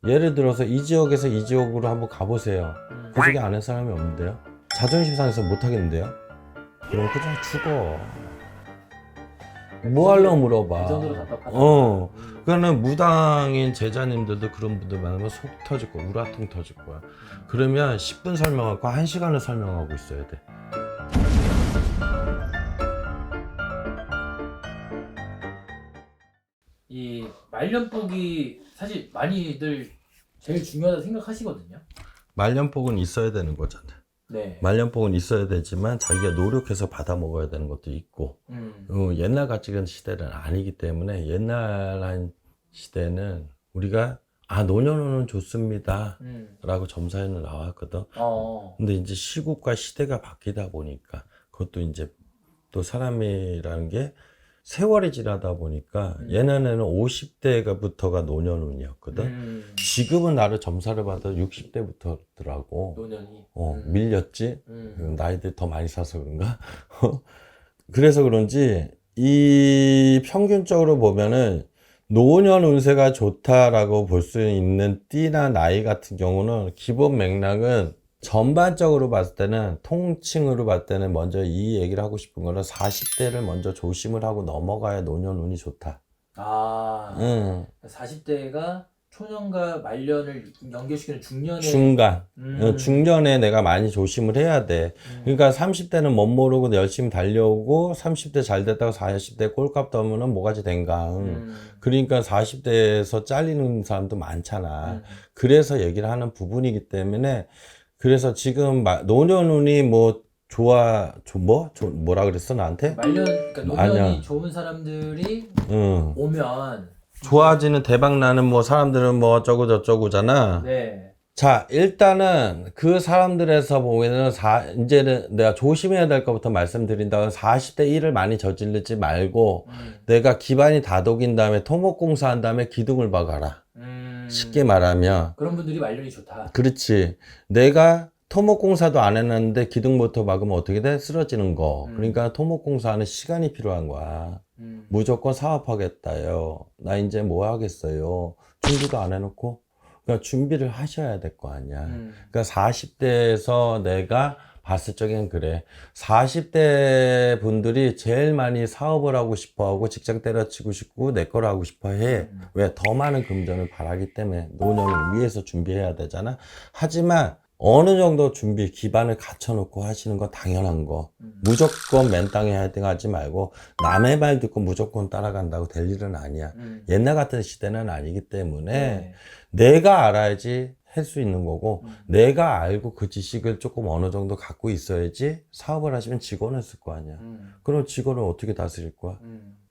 예를 들어서 이 지역에서 이 지역으로 한번 가보세요. 그 지역에 아는 사람이 없는데요? 자존심 상해서 못 하겠는데요? 그럼 그냥 죽어. 뭐 하려고 물어봐. 그 정도로 답답하다. 그러니까는 무당인 제자님들도 그런 분들 만나면 속 터질 거야. 우라통 터질 거야. 그러면 10분 설명하고 1시간을 설명하고 있어야 돼. 이 말년복이 사실 많이들 제일 중요하다 생각하시거든요. 말년복은 있어야 되는 거잖아. 네. 말년복은 있어야 되지만 자기가 노력해서 받아 먹어야 되는 것도 있고 옛날 같은 시대는 아니기 때문에 옛날 한 시대는 우리가 노년호는 좋습니다 라고 점사에는 나왔거든. 근데 이제 시국과 시대가 바뀌다 보니까 그것도 이제 또 사람이라는 게 세월이 지나다 보니까 예전에는 50대가부터가 노년운이었거든. 지금은 나를 점사를 받아 60대부터더라고. 노년이. 밀렸지. 나이들 더 많이 사서 그런가? 그래서 그런지 이 평균적으로 보면은 노년 운세가 좋다라고 볼 수 있는 띠나 나이 같은 경우는 기본 맥락은 전반적으로 봤을 때는 통칭으로 봤을 때는 먼저 이 얘기를 하고 싶은 거는 40대를 먼저 조심을 하고 넘어가야 노년 운이 좋다. 40대가 초년과 말년을 연결시키는 중년의 중간. 중년에 내가 많이 조심을 해야 돼. 그러니까 30대는 못 모르고 열심히 달려오고 30대 잘 됐다고 40대 꼴값 떠면은 뭐가지 된가. 그러니까 40대에서 잘리는 사람도 많잖아. 그래서 얘기를 하는 부분이기 때문에 그래서 지금 노년운이 뭐 뭐라 그랬어 나한테? 그러니까 노년이 좋은 사람들이 오면 좋아지는 대박 나는 뭐 사람들은 뭐 어쩌고 저쩌고잖아. 네. 자, 일단은 그 사람들에서 보면은 이제는 내가 조심해야 될 것부터 말씀드린다면 40대 일을 많이 저지르지 말고 내가 기반이 다독인 다음에 토목공사한 다음에 기둥을 박아라. 쉽게 말하면. 그런 분들이 말년이 좋다. 그렇지. 내가 토목공사도 안 해놨는데 기둥부터 박으면 어떻게 돼? 쓰러지는 거. 그러니까 토목공사하는 시간이 필요한 거야. 무조건 사업하겠다요. 나 이제 뭐 하겠어요. 준비도 안 해놓고. 그러니까 준비를 하셔야 될 거 아니야. 그러니까 40대에서 내가 봤을 적엔 그래. 40대 분들이 제일 많이 사업을 하고 싶어 하고 직장 때려치고 싶고 내 거를 하고 싶어 해. 왜? 더 많은 금전을 바라기 때문에 노년을 위해서 준비해야 되잖아. 하지만 어느 정도 준비, 기반을 갖춰놓고 하시는 건 당연한 거. 무조건 맨땅에 헤딩하지 말고 남의 말 듣고 무조건 따라간다고 될 일은 아니야. 옛날 같은 시대는 아니기 때문에 내가 알아야지 할 수 있는 거고 내가 알고 그 지식을 조금 어느 정도 갖고 있어야지 사업을 하시면 직원을 쓸 거 아니야. 그럼 직원을 어떻게 다스릴 거야?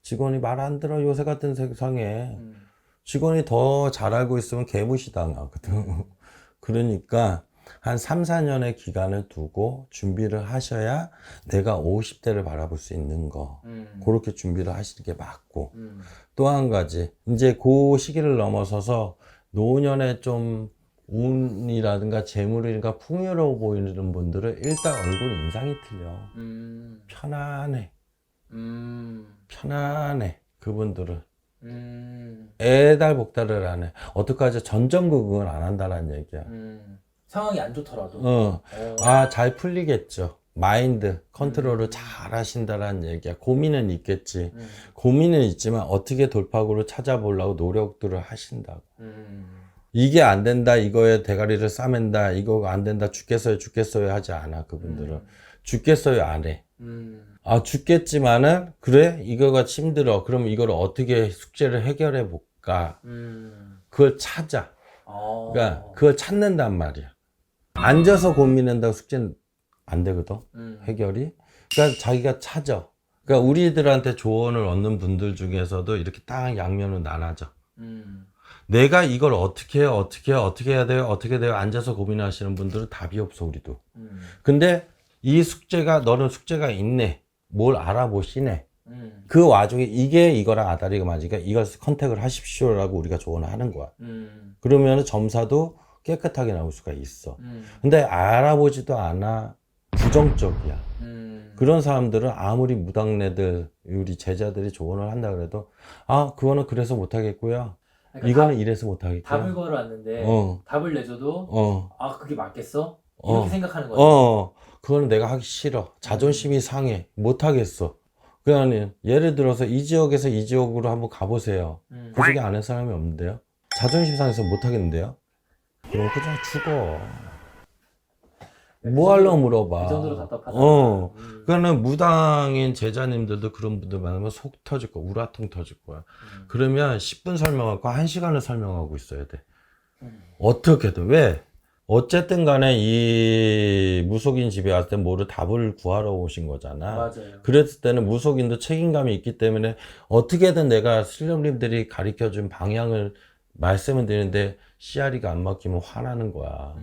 직원이 말 안 들어. 요새 같은 세상에 직원이 더 잘 알고 있으면 개무시당하거든. 그러니까 한 3, 4년의 기간을 두고 준비를 하셔야 내가 50대를 바라볼 수 있는 거. 그렇게 준비를 하시는 게 맞고. 또 한 가지. 이제 그 시기를 넘어서서 노년에 좀 운이라든가 재물이라든가 풍요로워 보이는 분들은 일단 얼굴 인상이 틀려. 편안해. 편안해. 그분들은. 애달복달을 안 해. 어떡하지? 전전긍긍을 안 한다는 얘기야. 상황이 안 좋더라도. 잘 풀리겠죠. 마인드 컨트롤을 잘 하신다라는 얘기야. 고민은 있겠지. 고민은 있지만 어떻게 돌파구를 찾아보려고 노력들을 하신다고. 이게 안 된다, 이거에 대가리를 싸맨다, 이거 안 된다, 죽겠어요 하지 않아. 그분들은 죽겠어요 안 해. 죽겠지만은 그래 이거가 힘들어. 그럼 이걸 어떻게 숙제를 해결해 볼까? 그걸 찾아. 그러니까 그걸 찾는단 말이야. 앉아서 고민한다고 숙제는 안 되거든. 해결이. 그러니까 자기가 찾아. 그러니까 우리들한테 조언을 얻는 분들 중에서도 이렇게 딱 양면으로 나눠져. 내가 이걸 어떻게 해야 돼요? 어떻게 돼요? 앉아서 고민하시는 분들은 답이 없어, 우리도. 근데 이 숙제가, 너는 숙제가 있네. 뭘 알아보시네. 그 와중에 이게 이거랑 아다리가 맞으니까 이걸 컨택을 하십시오라고 우리가 조언을 하는 거야. 그러면 점사도 깨끗하게 나올 수가 있어. 근데 알아보지도 않아. 부정적이야. 그런 사람들은 아무리 무당네들, 우리 제자들이 조언을 한다 그래도 그거는 그래서 못하겠고요. 그러니까 이거는 이래서 못하겠구나. 답을 걸어왔는데 답을 내줘도 그게 맞겠어? 이렇게 생각하는 거죠. 그거는 내가 하기 싫어. 자존심이 상해. 못하겠어. 그냥 예를 들어서 이 지역에서 이 지역으로 한번 가보세요. 그 지역에 아는 사람이 없는데요. 자존심 상해서 못하겠는데요. 그럼 그냥 죽어. 뭐 하려고 물어봐. 그 정도로 답답하다. 그러니까는 무당인 제자님들도 그런 분들 많으면 속 터질 거야. 우라통 터질 거야. 그러면 10분 설명하고 1시간을 설명하고 있어야 돼. 어떻게든. 왜? 어쨌든 간에 이 무속인 집에 왔을 때 뭐를 답을 구하러 오신 거잖아. 맞아요. 그랬을 때는 무속인도 책임감이 있기 때문에 어떻게든 내가 신령님들이 가르쳐준 방향을 말씀을 드리는데 씨알이가 안 먹히면 화나는 거야.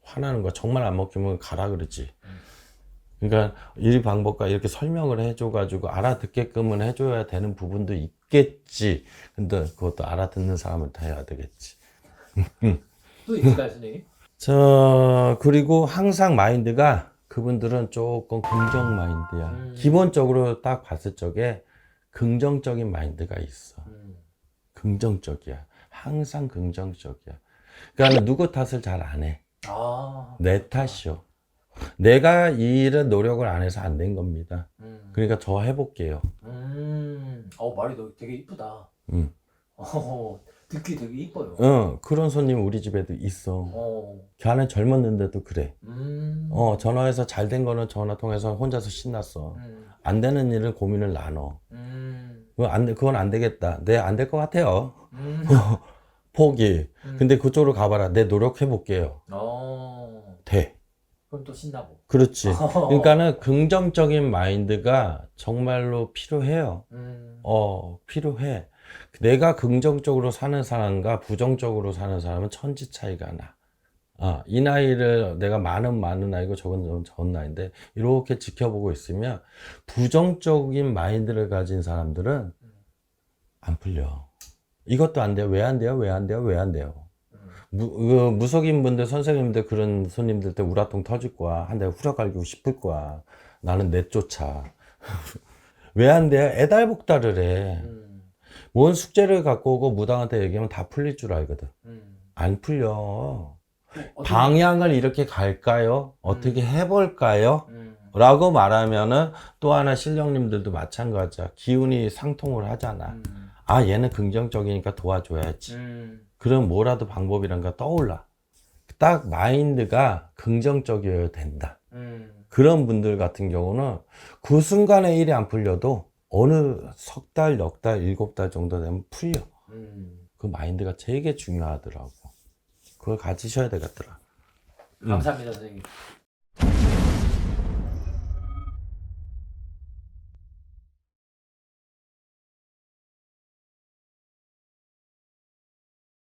화나는 거야. 정말 안 먹히면 가라 그러지. 그러니까 이 방법과 이렇게 설명을 해줘가지고 알아듣게끔은 해줘야 되는 부분도 있겠지. 근데 그것도 알아듣는 사람은 다 해야 되겠지. 또 있을까요, 선생님? 그리고 항상 마인드가 그분들은 조금 긍정 마인드야. 기본적으로 딱 봤을 적에 긍정적인 마인드가 있어. 긍정적이야. 항상 긍정적이야. 그러니까 누구 탓을 잘 안 해. 내 탓이요. 내가 이 일은 노력을 안 해서 안 된 겁니다. 그러니까 저 해볼게요. 말이 되게 이쁘다. 듣기 되게 이뻐요. 그런 손님 우리 집에도 있어. 걔는 젊었는데도 그래. 전화해서 잘 된 거는 전화 통해서 혼자서 신났어. 안 되는 일은 고민을 나눠. 그건 안 되겠다. 네, 안 될 것 같아요. 포기. 근데 그쪽으로 가봐라. 내 노력해볼게요. 돼. 그럼 또 신나고. 그렇지. 그러니까는 긍정적인 마인드가 정말로 필요해요. 필요해. 내가 긍정적으로 사는 사람과 부정적으로 사는 사람은 천지 차이가 나. 이 나이를 내가 많은 나이고 적은 좀 적은 나이인데 이렇게 지켜보고 있으면 부정적인 마인드를 가진 사람들은 안 풀려. 이것도 안 돼요. 왜 안 돼요? 왜 안 돼요? 왜 안 돼요? 무속인 분들, 선생님들 그런 손님들 때 우라통 터질 거야. 한 대 후려갈기고 싶을 거야. 나는 내쫓아. 왜 안 돼요? 애달복달을 해. 뭔 숙제를 갖고 오고 무당한테 얘기하면 다 풀릴 줄 알거든. 안 풀려. 방향을 이렇게 갈까요? 어떻게 해볼까요? 라고 말하면은 또 하나 신령님들도 마찬가지야. 기운이 상통을 하잖아. 얘는 긍정적이니까 도와줘야지. 그럼 뭐라도 방법이란 거 떠올라. 딱 마인드가 긍정적이어야 된다. 그런 분들 같은 경우는 그 순간에 일이 안 풀려도 어느 석 달, 넉 달, 7달 정도 되면 풀려. 그 마인드가 되게 중요하더라고. 그걸 가지셔야 되겠더라. 감사합니다, 선생님.